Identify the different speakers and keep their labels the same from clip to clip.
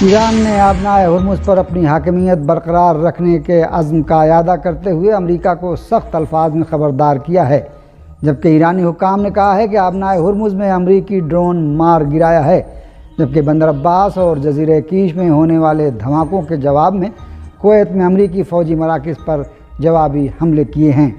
Speaker 1: ایران نے آبنائے ہرمز پر اپنی حاکمیت برقرار رکھنے کے عزم کا اعادہ کرتے ہوئے امریکہ کو سخت الفاظ میں خبردار کیا ہے، جبکہ ایرانی حکام نے کہا ہے کہ آبنائے ہرمز میں امریکی ڈرون مار گرایا ہے، جبکہ بندر عباس اور جزیرہ کیش میں ہونے والے دھماکوں کے جواب میں کویت میں امریکی فوجی مراکز پر جوابی حملے کیے ہیں۔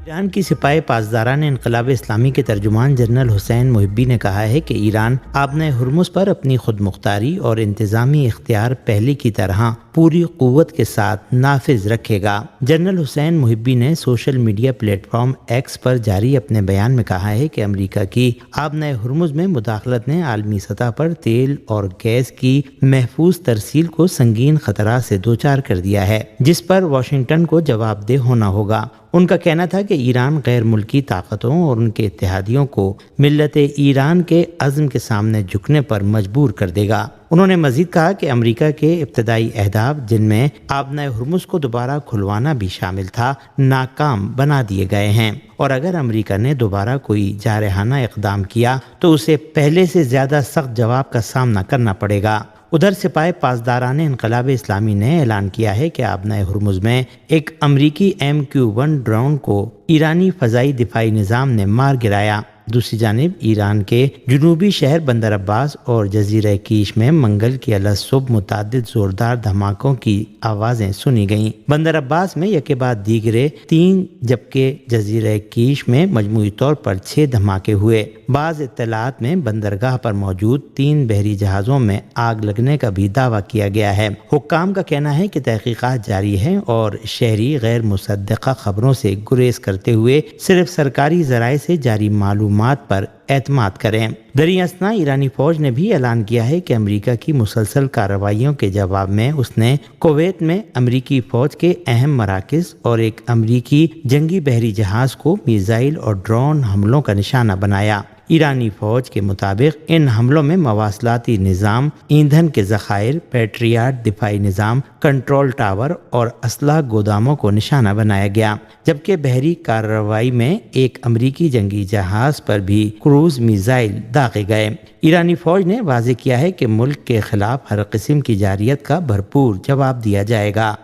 Speaker 2: ایران کی سپاہ پاسداران انقلاب اسلامی کے ترجمان جنرل حسین محبی نے کہا ہے کہ ایران آبنائے ہرمز پر اپنی خود مختاری اور انتظامی اختیار پہلے کی طرح پوری قوت کے ساتھ نافذ رکھے گا۔ جنرل حسین محبی نے social media platform X پر جاری اپنے بیان میں کہا ہے کہ امریکہ کی آبنائے ہرمز میں مداخلت نے عالمی سطح پر تیل اور گیس کی محفوظ ترسیل کو سنگین خطرات سے دوچار کر دیا ہے، جس پر واشنگٹن کو جواب دہ ہونا ہوگا۔ ان کا کہنا تھا کہ ایران غیر ملکی طاقتوں اور ان کے اتحادیوں کو ملت ایران کے عزم کے سامنے جھکنے پر مجبور کر دے گا۔ انہوں نے مزید کہا کہ امریکہ کے ابتدائی اہداف، جن میں آبنائے ہرمز کو دوبارہ کھلوانا بھی شامل تھا، ناکام بنا دیے گئے ہیں، اور اگر امریکہ نے دوبارہ کوئی جارحانہ اقدام کیا تو اسے پہلے سے زیادہ سخت جواب کا سامنا کرنا پڑے گا۔ ادھر سپاہ پاسداران انقلاب اسلامی نے اعلان کیا ہے کہ آبنائے ہرمز میں ایک امریکی MQ-1 ڈرون کو ایرانی فضائی دفاعی نظام نے مار گرایا۔ دوسری جانب ایران کے جنوبی شہر بندر عباس اور جزیرہ کیش میں منگل کی الگ صبح متعدد زوردار دھماکوں کی آوازیں سنی گئیں۔ بندر عباس میں یکے بعد دیگرے 3 جبکہ جزیرہ کیش میں مجموعی طور پر 6 دھماکے ہوئے۔ بعض اطلاعات میں بندرگاہ پر موجود 3 بحری جہازوں میں آگ لگنے کا بھی دعویٰ کیا گیا ہے۔ حکام کا کہنا ہے کہ تحقیقات جاری ہیں اور شہری غیر مصدقہ خبروں سے گریز کرتے ہوئے صرف سرکاری ذرائع سے جاری معلومات پر اعتماد کریں۔ دریں اثنا ایرانی فوج نے بھی اعلان کیا ہے کہ امریکہ کی مسلسل کارروائیوں کے جواب میں اس نے کویت میں امریکی فوج کے اہم مراکز اور ایک امریکی جنگی بحری جہاز کو میزائل اور ڈرون حملوں کا نشانہ بنایا۔ ایرانی فوج کے مطابق ان حملوں میں مواصلاتی نظام، ایندھن کے ذخائر، پیٹریاٹ دفاعی نظام، کنٹرول ٹاور اور اسلحہ گوداموں کو نشانہ بنایا گیا، جبکہ بحری کارروائی میں ایک امریکی جنگی جہاز پر بھی کروز میزائل داغے گئے۔ ایرانی فوج نے واضح کیا ہے کہ ملک کے خلاف ہر قسم کی جارحیت کا بھرپور جواب دیا جائے گا۔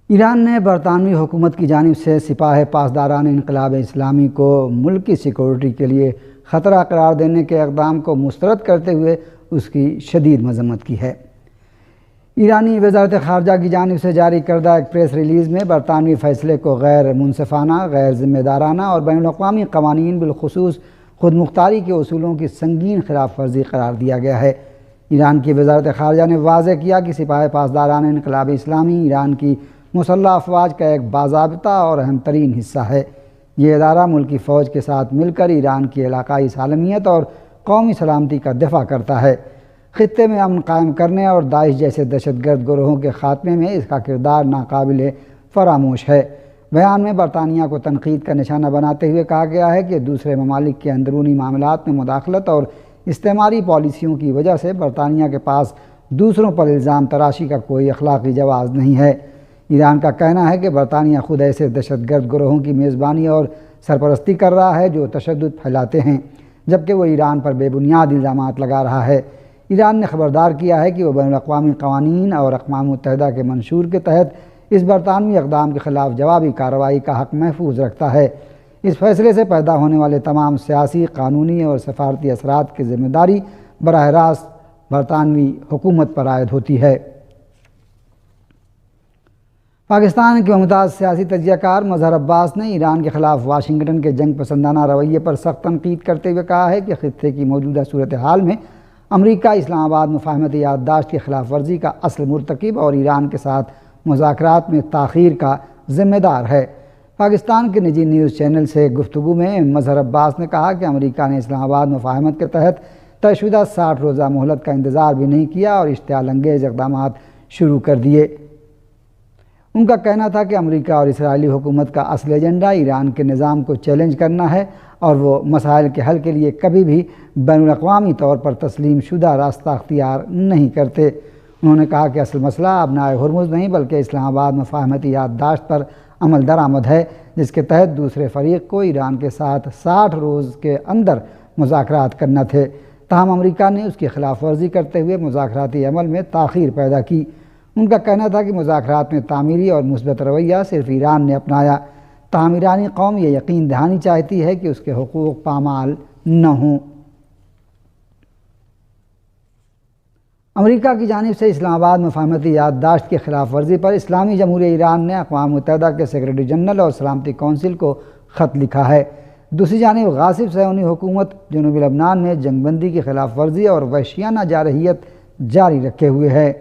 Speaker 1: ایران نے برطانوی حکومت کی جانب سے سپاہ پاسداران انقلاب اسلامی کو ملکی سیکورٹی کے لیے خطرہ قرار دینے کے اقدام کو مسترد کرتے ہوئے اس کی شدید مذمت کی ہے۔ ایرانی وزارت خارجہ کی جانب سے جاری کردہ ایک پریس ریلیز میں برطانوی فیصلے کو غیر منصفانہ، غیر ذمہ دارانہ اور بین الاقوامی قوانین بالخصوص خود مختاری کے اصولوں کی سنگین خلاف ورزی قرار دیا گیا ہے۔ ایران کی وزارت خارجہ نے واضح کیا کہ سپاہ پاسداران انقلاب اسلامی ایران کی مسلح افواج کا ایک باضابطہ اور اہم ترین حصہ ہے۔ یہ ادارہ ملکی فوج کے ساتھ مل کر ایران کی علاقائی سالمیت اور قومی سلامتی کا دفاع کرتا ہے۔ خطے میں امن قائم کرنے اور داعش جیسے دہشت گرد گروہوں کے خاتمے میں اس کا کردار ناقابل فراموش ہے۔ بیان میں برطانیہ کو تنقید کا نشانہ بناتے ہوئے کہا گیا ہے کہ دوسرے ممالک کے اندرونی معاملات میں مداخلت اور استعماری پالیسیوں کی وجہ سے برطانیہ کے پاس دوسروں پر الزام تراشی کا کوئی اخلاقی جواز نہیں ہے۔ ایران کا کہنا ہے کہ برطانیہ خود ایسے دہشت گرد گروہوں کی میزبانی اور سرپرستی کر رہا ہے جو تشدد پھیلاتے ہیں، جبکہ وہ ایران پر بے بنیاد الزامات لگا رہا ہے۔ ایران نے خبردار کیا ہے کہ وہ بین الاقوامی قوانین اور اقوام متحدہ کے منشور کے تحت اس برطانوی اقدام کے خلاف جوابی کارروائی کا حق محفوظ رکھتا ہے۔ اس فیصلے سے پیدا ہونے والے تمام سیاسی، قانونی اور سفارتی اثرات کی ذمہ داری براہ راست برطانوی حکومت پر عائد ہوتی ہے۔ پاکستان کے ممتاز سیاسی تجزیہ کار مظہر عباس نے ایران کے خلاف واشنگٹن کے جنگ پسندانہ رویے پر سخت تنقید کرتے ہوئے کہا ہے کہ خطے کی موجودہ صورتحال میں امریکہ اسلام آباد مفاہمتی یادداشت کی خلاف ورزی کا اصل مرتکب اور ایران کے ساتھ مذاکرات میں تاخیر کا ذمہ دار ہے۔ پاکستان کے نجی نیوز چینل سے گفتگو میں مظہر عباس نے کہا کہ امریکہ نے اسلام آباد مفاہمت کے تحت طے شدہ 60 روزہ مہلت کا انتظار بھی نہیں کیا اور اشتعال انگیز اقدامات شروع کر دیے۔ ان کا کہنا تھا کہ امریکہ اور اسرائیلی حکومت کا اصل ایجنڈا ایران کے نظام کو چیلنج کرنا ہے اور وہ مسائل کے حل کے لیے کبھی بھی بین الاقوامی طور پر تسلیم شدہ راستہ اختیار نہیں کرتے۔ انہوں نے کہا کہ اصل مسئلہ آبنائے ہرمز نہیں بلکہ اسلام آباد مفاہمتی یادداشت پر عمل درآمد ہے، جس کے تحت دوسرے فریق کو ایران کے ساتھ 60 روز کے اندر مذاکرات کرنا تھے، تاہم امریکہ نے اس کی خلاف ورزی کرتے ہوئے مذاکراتی عمل میں تاخیر پیدا کی۔ ان کا کہنا تھا کہ مذاکرات میں تعمیری اور مثبت رویہ صرف ایران نے اپنایا، تاہم ایرانی قوم یہ یقین دہانی چاہتی ہے کہ اس کے حقوق پامال نہ ہوں۔ امریکہ کی جانب سے اسلام آباد مفاہمتی یادداشت کی خلاف ورزی پر اسلامی جمہوریہ ایران نے اقوام متحدہ کے سیکرٹری جنرل اور سلامتی کونسل کو خط لکھا ہے۔ دوسری جانب غاصب صہیونی حکومت جنوبی لبنان میں جنگ بندی کی خلاف ورزی اور وحشیانہ جارحیت جاری رکھے ہوئے ہے۔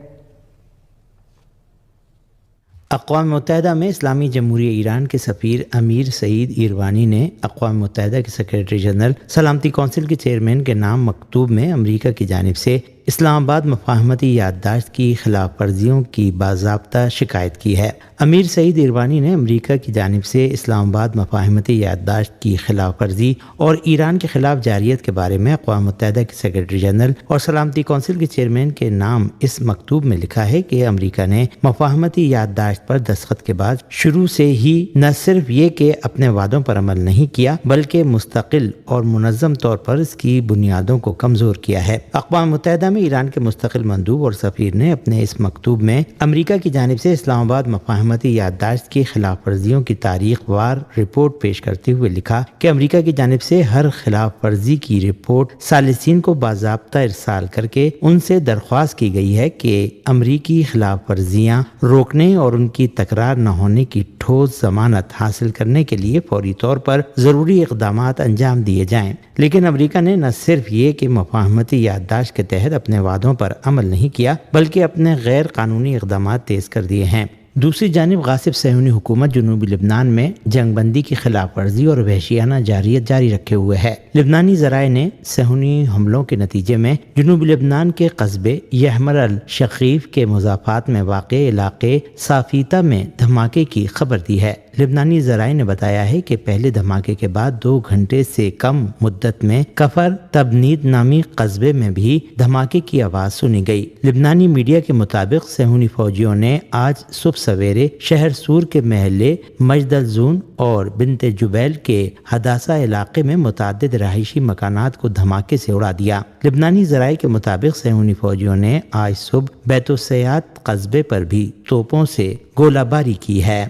Speaker 2: اقوام متحدہ میں اسلامی جمہوریہ ایران کے سفیر امیر سعید ایروانی نے اقوام متحدہ کے سیکرٹری جنرل سلامتی کونسل کے چیئرمین کے نام مکتوب میں امریکہ کی جانب سے اسلام آباد مفاہمتی یادداشت کی خلاف ورزیوں کی باضابطہ شکایت کی ہے۔ امیر سعید ایروانی نے امریکہ کی جانب سے اسلام آباد مفاہمتی یادداشت کی خلاف ورزی اور ایران کے خلاف جارحیت کے بارے میں اقوام متحدہ کے سیکرٹری جنرل اور سلامتی کونسل کے چیئرمین کے نام اس مکتوب میں لکھا ہے کہ امریکہ نے مفاہمتی یادداشت پر دستخط کے بعد شروع سے ہی نہ صرف یہ کہ اپنے وعدوں پر عمل نہیں کیا بلکہ مستقل اور منظم طور پر اس کی بنیادوں کو کمزور کیا ہے۔ اقوام متحدہ میں ایران کے مستقل مندوب اور سفیر نے اپنے اس مکتوب میں امریکہ کی جانب سے اسلام آباد مفاہمتی یادداشت کی خلاف ورزیوں کی تاریخ وار رپورٹ پیش کرتے ہوئے لکھا کہ امریکہ کی جانب سے ہر خلاف ورزی کی رپورٹ ثالثین کو باضابطہ ارسال کر کے ان سے درخواست کی گئی ہے کہ امریکی خلاف ورزیاں روکنے اور ان کی تکرار نہ ہونے کی ٹھوس ضمانت حاصل کرنے کے لیے فوری طور پر ضروری اقدامات انجام دیے جائیں۔ لیکن امریکہ نے نہ صرف یہ کہ مفاہمتی یادداشت کے تحت اپنے وعدوں پر عمل نہیں کیا بلکہ اپنے غیر قانونی اقدامات تیز کر دیے ہیں۔ دوسری جانب غاصب صہیونی حکومت جنوبی لبنان میں جنگ بندی کی خلاف ورزی اور وحشیانہ جارحیت جاری رکھے ہوئے ہے۔ لبنانی ذرائع نے صہیونی حملوں کے نتیجے میں جنوبی لبنان کے قصبے یحمر الشقیف کے مضافات میں واقع علاقے صافیتا میں دھماکے کی خبر دی ہے۔ لبنانی ذرائع نے بتایا ہے کہ پہلے دھماکے کے بعد 2 گھنٹے سے کم مدت میں کفر تبنید نامی قصبے میں بھی دھماکے کی آواز سنی گئی۔ لبنانی میڈیا کے مطابق صہیونی فوجیوں نے آج صبح سویرے شہر سور کے محلے مجد الزون اور بنت جبیل کے حداثہ علاقے میں متعدد رہائشی مکانات کو دھماکے سے اڑا دیا۔ لبنانی ذرائع کے مطابق صہیونی فوجیوں نے آج صبح بیت السیات قصبے پر بھی توپوں سے گولہ باری کی ہے۔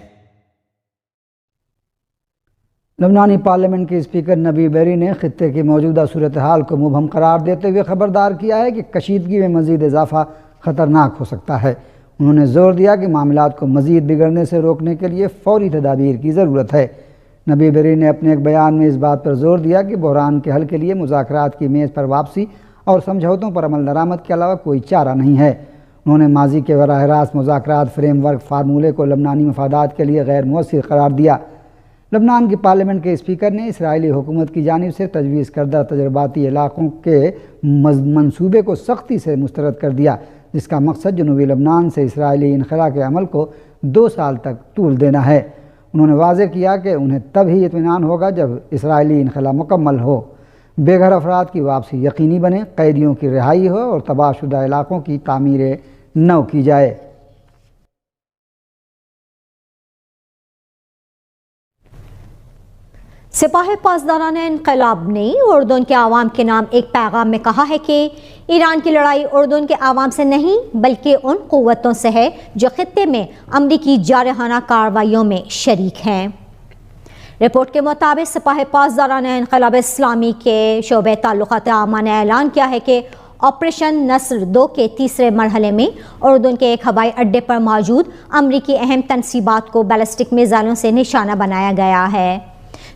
Speaker 1: لبنانی پارلیمنٹ کے اسپیکر نبی بیری نے خطے کی موجودہ صورتحال کو مبہم قرار دیتے ہوئے خبردار کیا ہے کہ کشیدگی میں مزید اضافہ خطرناک ہو سکتا ہے۔ انہوں نے زور دیا کہ معاملات کو مزید بگڑنے سے روکنے کے لیے فوری تدابیر کی ضرورت ہے۔ نبی بیری نے اپنے ایک بیان میں اس بات پر زور دیا کہ بحران کے حل کے لیے مذاکرات کی میز پر واپسی اور سمجھوتوں پر عمل درآمد کے علاوہ کوئی چارہ نہیں ہے۔ انہوں نے ماضی کے براہ راست مذاکرات فریم ورک فارمولے کو لبنانی مفادات کے لیے غیر مؤثر قرار دیا۔ لبنان کی پارلیمنٹ کے اسپیکر نے اسرائیلی حکومت کی جانب سے تجویز کردہ تجرباتی علاقوں کے منصوبے کو سختی سے مسترد کر دیا، جس کا مقصد جنوبی لبنان سے اسرائیلی انخلاء کے عمل کو 2 سال تک طول دینا ہے۔ انہوں نے واضح کیا کہ انہیں تب ہی اطمینان ہوگا جب اسرائیلی انخلاء مکمل ہو، بے گھر افراد کی واپسی یقینی بنے، قیدیوں کی رہائی ہو اور تباہ شدہ علاقوں کی تعمیر نو کی جائے۔
Speaker 3: سپاہ پاسداران انقلاب نے اردن کے عوام کے نام ایک پیغام میں کہا ہے کہ ایران کی لڑائی اردن کے عوام سے نہیں بلکہ ان قوتوں سے ہے جو خطے میں امریکی جارحانہ کارروائیوں میں شریک ہیں۔ رپورٹ کے مطابق سپاہ پاسداران انقلاب اسلامی کے شعبہ تعلقات عامہ نے اعلان کیا ہے کہ آپریشن نصر 2 کے تیسرے مرحلے میں اردن کے ایک ہوائی اڈے پر موجود امریکی اہم تنصیبات کو بیلسٹک میزائلوں سے نشانہ بنایا گیا ہے۔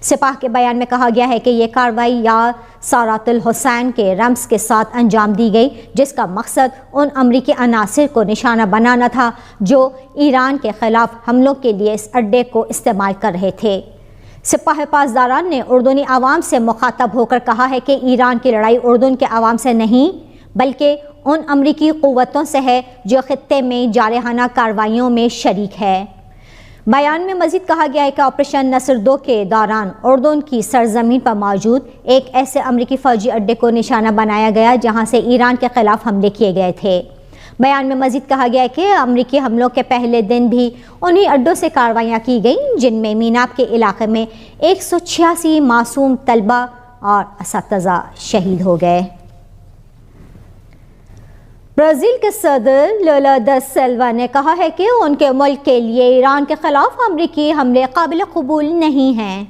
Speaker 3: سپاہ کے بیان میں کہا گیا ہے کہ یہ کارروائی یا سارات الحسین کے رمز کے ساتھ انجام دی گئی، جس کا مقصد ان امریکی عناصر کو نشانہ بنانا تھا جو ایران کے خلاف حملوں کے لیے اس اڈے کو استعمال کر رہے تھے۔ سپاہ پاسداران نے اردنی عوام سے مخاطب ہو کر کہا ہے کہ ایران کی لڑائی اردن کے عوام سے نہیں بلکہ ان امریکی قوتوں سے ہے جو خطے میں جارحانہ کارروائیوں میں شریک ہے۔ بیان میں مزید کہا گیا ہے کہ آپریشن نصر 2 کے دوران اردن کی سرزمین پر موجود ایک ایسے امریکی فوجی اڈے کو نشانہ بنایا گیا جہاں سے ایران کے خلاف حملے کیے گئے تھے۔ بیان میں مزید کہا گیا ہے کہ امریکی حملوں کے پہلے دن بھی انہی اڈوں سے کارروائیاں کی گئیں جن میں میناب کے علاقے میں 186 معصوم طلبہ اور اساتذہ شہید ہو گئے۔ برازیل کے صدر لولا دا سیلوا نے کہا ہے کہ ان کے ملک کے لیے ایران کے خلاف امریکی حملے قابل قبول نہیں ہیں۔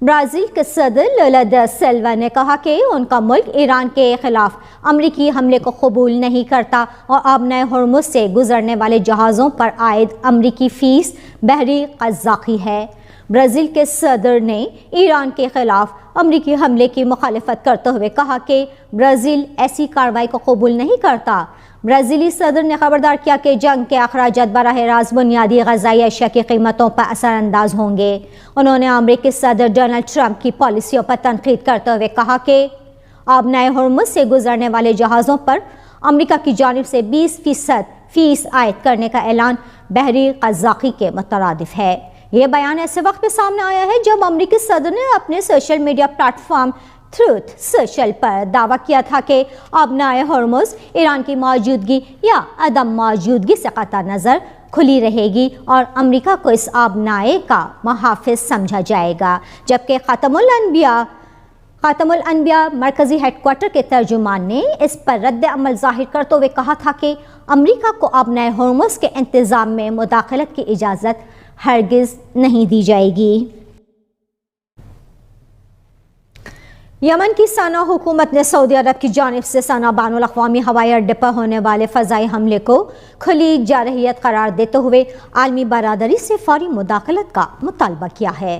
Speaker 3: برازیل کے صدر لولا دا سیلوا نے کہا کہ ان کا ملک ایران کے خلاف امریکی حملے کو قبول نہیں کرتا اور آبنۂ ہرمز سے گزرنے والے جہازوں پر عائد امریکی فیس بحری قزاقی ہے۔ برازیل کے صدر نے ایران کے خلاف امریکی حملے کی مخالفت کرتے ہوئے کہا کہ برازیل ایسی کارروائی کو قبول نہیں کرتا۔ برازیلی صدر نے خبردار کیا کہ جنگ کے اخراجات براہ راست بنیادی غذائی اشیاء کی قیمتوں پر اثر انداز ہوں گے۔ انہوں نے امریکی صدر ڈونلڈ ٹرمپ کی پالیسیوں پر تنقید کرتے ہوئے کہا کہ آبنۂ ہرمز سے گزرنے والے جہازوں پر امریکہ کی جانب سے 20% فیس عائد کرنے کا اعلان بحری قزاقی کے مترادف ہے۔ یہ بیان ایسے وقت پہ سامنے آیا ہے جب امریکی صدر نے اپنے social media platform Truth Social پر دعویٰ کیا تھا کہ آبنائے ہرمز ایران کی موجودگی یا عدم موجودگی سے قطع نظر کھلی رہے گی اور امریکہ کو اس آبنائے کا محافظ سمجھا جائے گا، جبکہ خاتم الانبیاء مرکزی ہیڈ کوارٹر کے ترجمان نے اس پر رد عمل ظاہر کرتے ہوئے کہا تھا کہ امریکہ کو آبنائے ہرمز کے انتظام میں مداخلت کی اجازت ہرگز نہیں دی جائے گی۔ یمن کی سنا حکومت نے سعودی عرب کی جانب سے سنا بین الاقوامی ہوائی اڈے پر ہونے والے فضائی حملے کو کھلی جارحیت قرار دیتے ہوئے عالمی برادری سے فوری مداخلت کا مطالبہ کیا ہے۔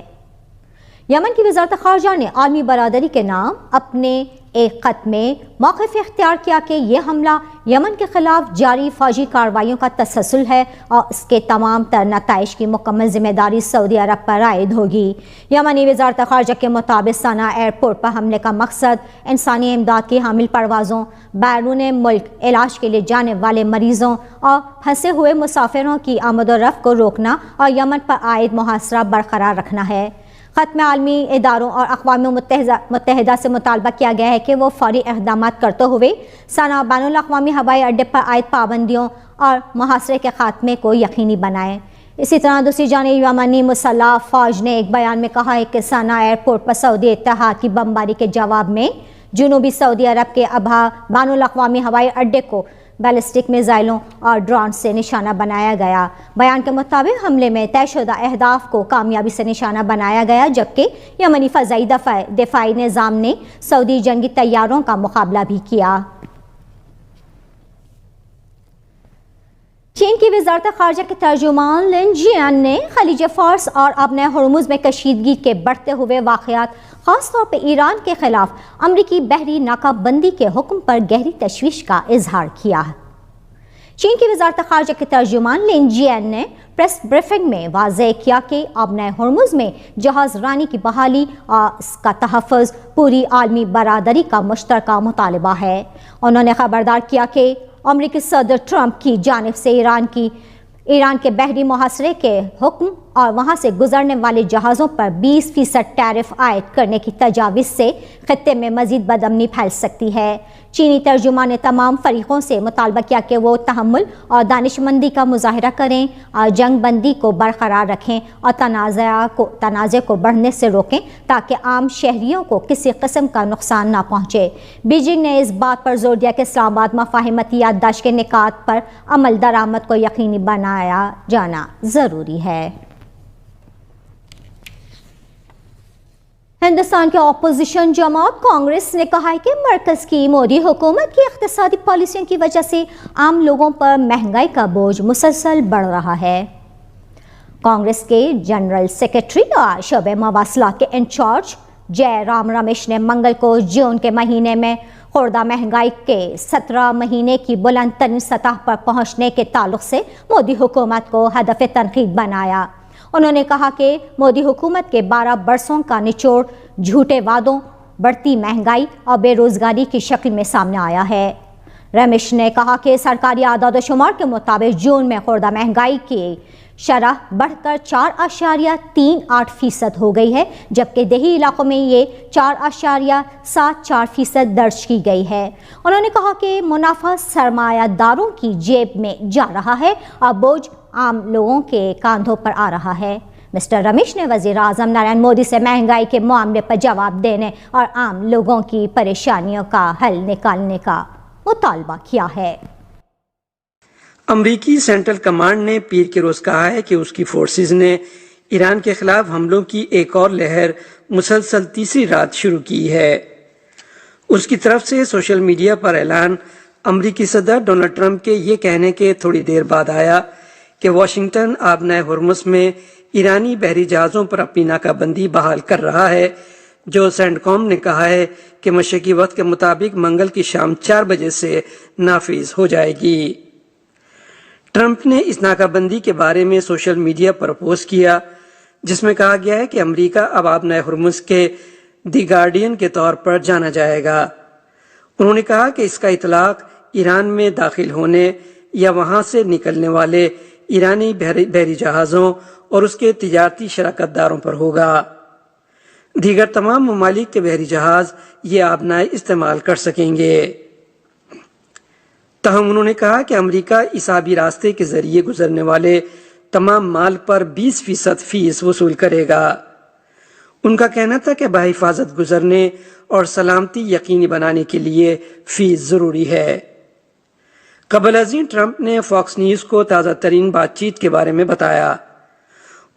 Speaker 3: یمن کی وزارت خارجہ نے عالمی برادری کے نام اپنے ایک خط میں موقف اختیار کیا کہ یہ حملہ یمن کے خلاف جاری فوجی کارروائیوں کا تسلسل ہے اور اس کے تمام تر نتائج کی مکمل ذمہ داری سعودی عرب پر عائد ہوگی۔ یمنی وزارت خارجہ کے مطابق سنا ایئرپورٹ پر حملے کا مقصد انسانی امداد کی حامل پروازوں، بیرون ملک علاج کے لیے جانے والے مریضوں اور پھنسے ہوئے مسافروں کی آمد و رفت کو روکنا اور یمن پر عائد محاصرہ برقرار رکھنا ہے۔ خط میں عالمی اداروں اور اقوام متحدہ سے مطالبہ کیا گیا ہے کہ وہ فوری اقدامات کرتے ہوئے سنا بین الاقوامی ہوائی اڈے پر عائد پابندیوں اور محاصرے کے خاتمے کو یقینی بنائیں۔ اسی طرح دوسری جانب یمنی مسلح فوج نے ایک بیان میں کہا ہے کہ سنا ایئرپورٹ پر سعودی اتحاد کی بمباری کے جواب میں جنوبی سعودی عرب کے ابہا بین الاقوامی ہوائی اڈے کو بیلسٹک میزائلوں اور ڈرون سے نشانہ بنایا گیا۔ بیان کے مطابق حملے میں طے شدہ اہداف کو کامیابی سے نشانہ بنایا گیا، جبکہ یمنی فضائی دفاعی نظام نے سعودی جنگی طیاروں کا مقابلہ بھی کیا۔ چین کی وزارت خارجہ کے ترجمان لن جیان نے خلیج فارس اور آبنۂ ہرمز میں کشیدگی کے بڑھتے ہوئے واقعات، خاص طور پہ ایران کے خلاف امریکی بحری ناکہ بندی کے حکم پر گہری تشویش کا اظہار کیا۔ چین کی وزارت خارجہ کے ترجمان لن جیان نے پریس بریفنگ میں واضح کیا کہ آبنۂ ہرمز میں جہاز رانی کی بحالی اور اس کا تحفظ پوری عالمی برادری کا مشترکہ مطالبہ ہے۔ انہوں نے خبردار کیا کہ امریکی صدر ٹرمپ کی جانب سے ایران کے بحری محاصرے کے حکم اور وہاں سے گزرنے والے جہازوں پر 20% ٹیرف عائد کرنے کی تجاویز سے خطے میں مزید بدامنی پھیل سکتی ہے۔ چینی ترجمان نے تمام فریقوں سے مطالبہ کیا کہ وہ تحمل اور دانش مندی کا مظاہرہ کریں اور جنگ بندی کو برقرار رکھیں اور تنازع کو بڑھنے سے روکیں تاکہ عام شہریوں کو کسی قسم کا نقصان نہ پہنچے۔ بیجنگ نے اس بات پر زور دیا کہ اسلام آباد مفاہمتی یادداشت کے نکات پر عمل درآمد کو یقینی بنایا جانا ضروری ہے۔ ہندوستان کے اپوزیشن جماعت کانگریس نے کہا ہے کہ مرکز کی مودی حکومت کی اقتصادی پالیسیوں کی وجہ سے عام لوگوں پر مہنگائی کا بوجھ مسلسل بڑھ رہا ہے۔ کانگریس کے جنرل سیکرٹری اور شعبہ مواصلات کے انچارج جے رام رمیش نے منگل کو جون کے مہینے میں خوردہ مہنگائی کے 17 مہینے کی بلند ترین سطح پر پہنچنے کے تعلق سے مودی حکومت کو ہدف تنقید بنایا۔ انہوں نے کہا کہ مودی حکومت کے 12 برسوں کا نچوڑ جھوٹے وعدوں، بڑھتی مہنگائی اور بے روزگاری کی شکل میں سامنے آیا ہے۔ رمیش نے کہا کہ سرکاری اعداد و شمار کے مطابق جون میں خوردہ مہنگائی کی شرح بڑھ کر 4.38% ہو گئی ہے، جبکہ دیہی علاقوں میں یہ 4.74% درج کی گئی ہے۔ انہوں نے کہا کہ منافع سرمایہ داروں کی جیب میں جا رہا ہے اور بوجھ عام لوگوں کے کاندھوں پر آ رہا ہے۔ مسٹر رمیش نے وزیر اعظم نریندر مودی سے مہنگائی کے معاملے پر جواب دینے اور عام لوگوں کی پریشانیوں کا حل نکالنے کا مطالبہ کیا ہے۔
Speaker 4: امریکی سینٹرل کمانڈ نے پیر کے روز کہا ہے کہ اس کی فورسز نے ایران کے خلاف حملوں کی ایک اور لہر مسلسل تیسری رات شروع کی ہے۔ اس کی طرف سے سوشل میڈیا پر اعلان امریکی صدر ڈونلڈ ٹرمپ کے یہ کہنے کے تھوڑی دیر بعد آیا کہ واشنگٹن آبنائے ہرمز میں ایرانی بحری جہازوں پر اپنی ناکہ بندی بحال کر رہا ہے، جو سینٹ کام نے کہا ہے کہ مشرقی وقت کے مطابق منگل کی شام 4 بجے سے نافذ ہو جائے گی۔ ٹرمپ نے اس ناکہ بندی کے بارے میں سوشل میڈیا پر پوسٹ کیا، جس میں کہا گیا ہے کہ امریکہ اب آبنائے ہرمز کے دی گارڈین کے طور پر جانا جائے گا۔ انہوں نے کہا کہ اس کا اطلاق ایران میں داخل ہونے یا وہاں سے نکلنے والے ایرانی بحری جہازوں اور اس کے تجارتی شراکت داروں پر ہوگا۔ دیگر تمام ممالک کے بحری جہاز یہ آبنائے استعمال کر سکیں گے۔ تاہم انہوں نے کہا کہ امریکہ اس آبی راستے کے ذریعے گزرنے والے تمام مال پر 20% فیس وصول کرے گا۔ ان کا کہنا تھا کہ بحفاظت گزرنے اور سلامتی یقینی بنانے کے لیے فیس ضروری ہے۔ قبل ازیں ٹرمپ نے فاکس نیوز کو تازہ ترین بات چیت کے بارے میں بتایا۔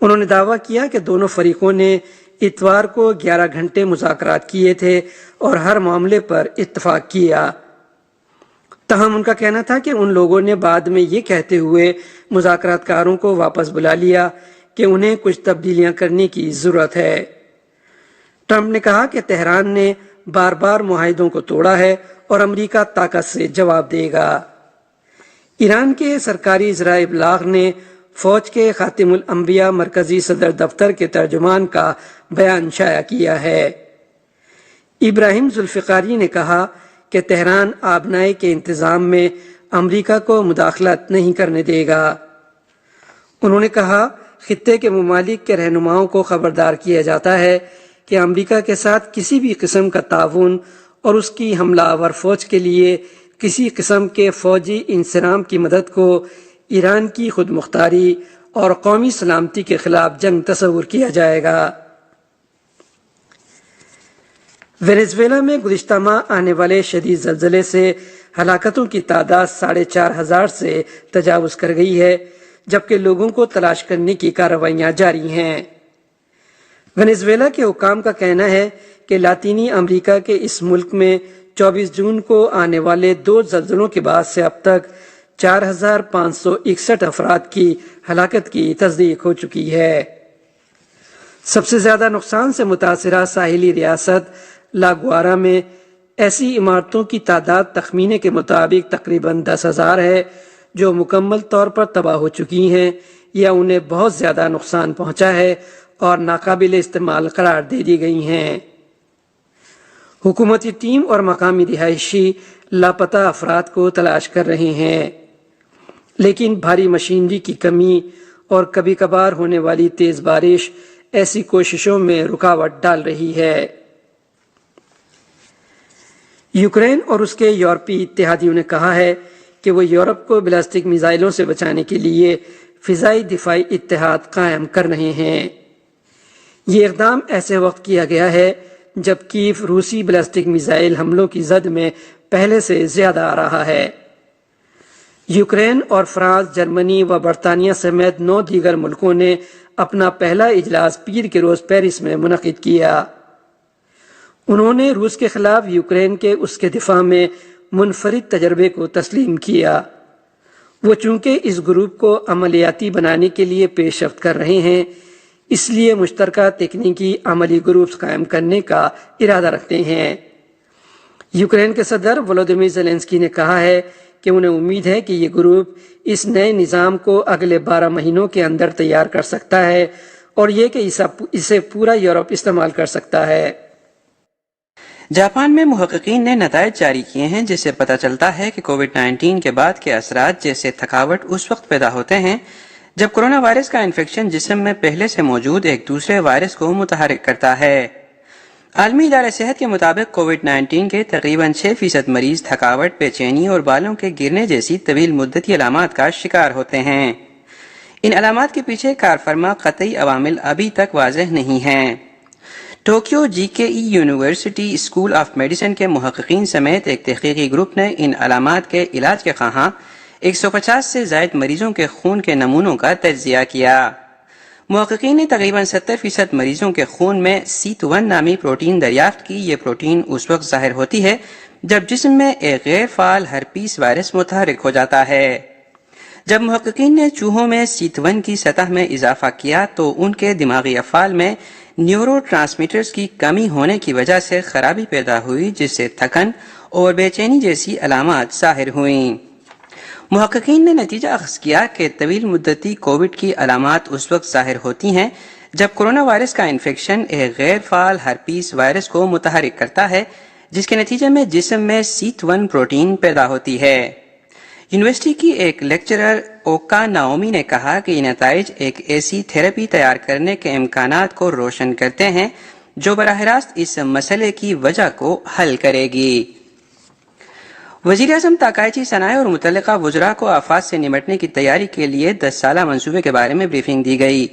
Speaker 4: انہوں نے دعویٰ کیا کہ دونوں فریقوں نے اتوار کو 11 گھنٹے مذاکرات کیے تھے اور ہر معاملے پر اتفاق کیا۔ تاہم ان کا کہنا تھا کہ ان لوگوں نے بعد میں یہ کہتے ہوئے مذاکرات کاروں کو واپس بلا لیا کہ انہیں کچھ تبدیلیاں کرنے کی ضرورت ہے۔ ٹرمپ نے کہا کہ تہران نے بار بار معاہدوں کو توڑا ہے اور امریکہ طاقت سے جواب دے گا۔ ایران کے سرکاری ذرائع ابلاغ نے فوج کے خاتم الانبیاء مرکزی صدر دفتر کے ترجمان کا بیان شائع کیا ہے۔ ابراہیم ذوالفقاری نے کہا کہ تہران آبنائے کے انتظام میں امریکہ کو مداخلت نہیں کرنے دے گا۔ انہوں نے کہا خطے کے ممالک کے رہنماؤں کو خبردار کیا جاتا ہے کہ امریکہ کے ساتھ کسی بھی قسم کا تعاون اور اس کی حملہ آور فوج کے لیے کسی قسم کے فوجی انصرام کی مدد کو ایران کی خود مختاری اور قومی سلامتی کے خلاف جنگ تصور کیا جائے گا۔ وینزویلا میں گزشتہ ماہ آنے والے شدید زلزلے سے ہلاکتوں کی تعداد 4,500 سے تجاوز کر گئی ہے، جبکہ لوگوں کو تلاش کرنے کی کارروائیاں جاری ہیں۔ وینزویلا کے حکام کا کہنا ہے کہ لاطینی امریکہ کے اس ملک میں 24 جون کو آنے والے 2 زلزلوں کے بعد سے اب تک 4,561 افراد کی ہلاکت کی تصدیق ہو چکی ہے۔ سب سے زیادہ نقصان سے متاثرہ ساحلی ریاست لاگوارا میں ایسی عمارتوں کی تعداد تخمینے کے مطابق تقریباً 10,000 ہے جو مکمل طور پر تباہ ہو چکی ہیں یا انہیں بہت زیادہ نقصان پہنچا ہے اور ناقابل استعمال قرار دے دی گئی ہیں۔ حکومتی ٹیم اور مقامی رہائشی لاپتہ افراد کو تلاش کر رہے ہیں، لیکن بھاری مشینری کی کمی اور کبھی کبھار ہونے والی تیز بارش ایسی کوششوں میں رکاوٹ ڈال رہی ہے۔ یوکرین اور اس کے یورپی اتحادیوں نے کہا ہے کہ وہ یورپ کو بیلسٹک میزائلوں سے بچانے کے لیے فضائی دفاعی اتحاد قائم کر رہے ہیں۔ یہ اقدام ایسے وقت کیا گیا ہے جب کیف روسی بیلسٹک میزائل حملوں کی زد میں پہلے سے زیادہ آ رہا ہے۔ یوکرین اور فرانس، جرمنی و برطانیہ سمیت 9 دیگر ملکوں نے اپنا پہلا اجلاس پیر کے روز پیرس میں منعقد کیا۔ انہوں نے روس کے خلاف یوکرین کے اس کے دفاع میں منفرد تجربے کو تسلیم کیا۔ وہ چونکہ اس گروپ کو عملیاتی بنانے کے لیے پیش رفت کر رہے ہیں، اس لیے مشترکہ تکنیکی عملی گروپس قائم کرنے کا ارادہ رکھتے ہیں۔ یوکرین کے صدر ولودیمیر زیلنسکی نے کہا ہے کہ انہیں امید ہے کہ یہ گروپ اس نئے نظام کو اگلے 12 مہینوں کے اندر تیار کر سکتا ہے اور یہ کہ اسے پورا یورپ استعمال کر سکتا ہے۔
Speaker 5: جاپان میں محققین نے نتائج جاری کیے ہیں جس سے پتہ چلتا ہے کہ کووڈ-19 کے بعد کے اثرات جیسے تھکاوٹ اس وقت پیدا ہوتے ہیں جب کورونا وائرس کا انفیکشن جسم میں پہلے سے موجود ایک دوسرے وائرس کو متحرک کرتا ہے۔ عالمی ادارہ صحت کے مطابق کووڈ 19 کے تقریباً 6% مریض تھکاوٹ، بے چینی اور بالوں کے گرنے جیسی طویل مدتی علامات کا شکار ہوتے ہیں۔ ان علامات کے پیچھے کار فرما قطعی عوامل ابھی تک واضح نہیں ہیں۔ Tokyo GKE university school of medicine کے محققین سمیت ایک تحقیقی گروپ نے ان علامات کے علاج کے خواہاں 150 سے زائد مریضوں کے خون کے نمونوں کا تجزیہ کیا۔ محققین نے تقریباً 70% مریضوں کے خون میں SEAT1 نامی پروٹین دریافت کی۔ یہ پروٹین اس وقت ظاہر ہوتی ہے جب جسم میں ایک غیر فعال ہرپیس وائرس متحرک ہو جاتا ہے۔ جب محققین نے چوہوں میں SEAT1 کی سطح میں اضافہ کیا تو ان کے دماغی افعال میں نیورو ٹرانسمیٹرز کی کمی ہونے کی وجہ سے خرابی پیدا ہوئی، جس سے تھکن اور بے چینی جیسی علامات ظاہر ہوئیں۔ محققین نے نتیجہ اخذ کیا کہ طویل مدتی کووڈ کی علامات اس وقت ظاہر ہوتی ہیں جب کورونا وائرس کا انفیکشن ایک غیر فعال ہرپیس وائرس کو متحرک کرتا ہے، جس کے نتیجے میں جسم میں SEAT1 پروٹین پیدا ہوتی ہے۔ یونیورسٹی کی ایک لیکچرر اوکا ناومی نے کہا کہ یہ نتائج ایک ایسی تھراپی تیار کرنے کے امکانات کو روشن کرتے ہیں جو براہ راست اس مسئلے کی وجہ کو حل کرے گی۔ وزیراعظم تاکائچی سنائے اور متعلقہ وزراء کو آفات سے نمٹنے کی تیاری کے لیے 10 سالہ منصوبے کے بارے میں بریفنگ دی گئی۔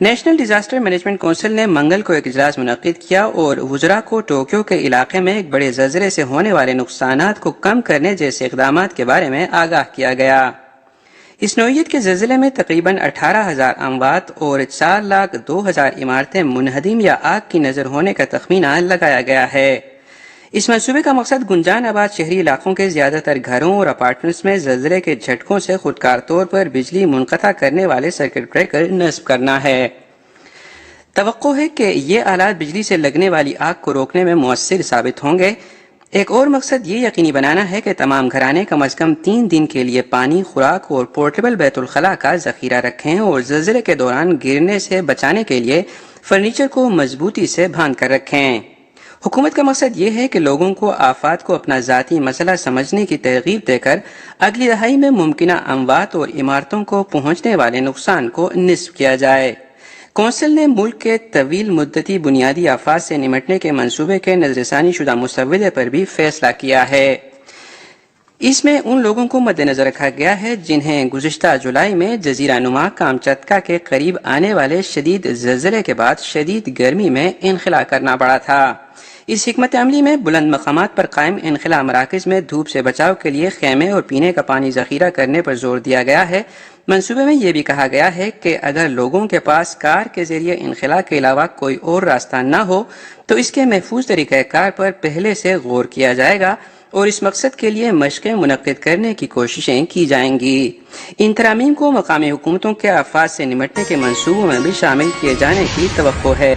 Speaker 5: نیشنل ڈیزاسٹر مینجمنٹ کونسل نے منگل کو ایک اجلاس منعقد کیا اور وزراء کو ٹوکیو کے علاقے میں ایک بڑے زلزلے سے ہونے والے نقصانات کو کم کرنے جیسے اقدامات کے بارے میں آگاہ کیا گیا۔ اس نوعیت کے زلزلے میں تقریباً 18,000 اموات اور 4,02,000 عمارتیں منہدم یا آگ کی نذر ہونے کا تخمینہ لگایا گیا ہے۔ اس منصوبے کا مقصد گنجان آباد شہری علاقوں کے زیادہ تر گھروں اور اپارٹمنٹس میں زلزلے کے جھٹکوں سے خودکار طور پر بجلی منقطع کرنے والے سرکٹ بریکر نصب کرنا ہے۔ توقع ہے کہ یہ آلات بجلی سے لگنے والی آگ کو روکنے میں مؤثر ثابت ہوں گے۔ ایک اور مقصد یہ یقینی بنانا ہے کہ تمام گھرانے کم از کم 3 دن کے لیے پانی، خوراک اور پورٹیبل بیت الخلاء کا ذخیرہ رکھیں اور زلزلے کے دوران گرنے سے بچانے کے لیے فرنیچر کو مضبوطی سے باندھ کر رکھیں۔ حکومت کا مقصد یہ ہے کہ لوگوں کو آفات کو اپنا ذاتی مسئلہ سمجھنے کی ترغیب دے کر اگلی دہائی میں ممکنہ اموات اور عمارتوں کو پہنچنے والے نقصان کو نصف کیا جائے۔ کونسل نے ملک کے طویل مدتی بنیادی آفات سے نمٹنے کے منصوبے کے نظر ثانی شدہ مسودے پر بھی فیصلہ کیا ہے۔ اس میں ان لوگوں کو مد نظر رکھا گیا ہے جنہیں گزشتہ جولائی میں جزیرہ نما کامچتکا کے قریب آنے والے شدید زلزلے کے بعد شدید گرمی میں انخلا کرنا پڑا تھا۔ اس حکمت عملی میں بلند مقامات پر قائم انخلا مراکز میں دھوپ سے بچاؤ کے لیے خیمے اور پینے کا پانی ذخیرہ کرنے پر زور دیا گیا ہے۔ منصوبے میں یہ بھی کہا گیا ہے کہ اگر لوگوں کے پاس کار کے ذریعے انخلا کے علاوہ کوئی اور راستہ نہ ہو تو اس کے محفوظ طریقہ کار پر پہلے سے غور کیا جائے گا اور اس مقصد کے لیے مشقیں منعقد کرنے کی کوششیں کی جائیں گی۔ ان ترامیم کو مقامی حکومتوں کے آفات سے نمٹنے کے منصوبوں میں بھی شامل کیے جانے کی توقع ہے۔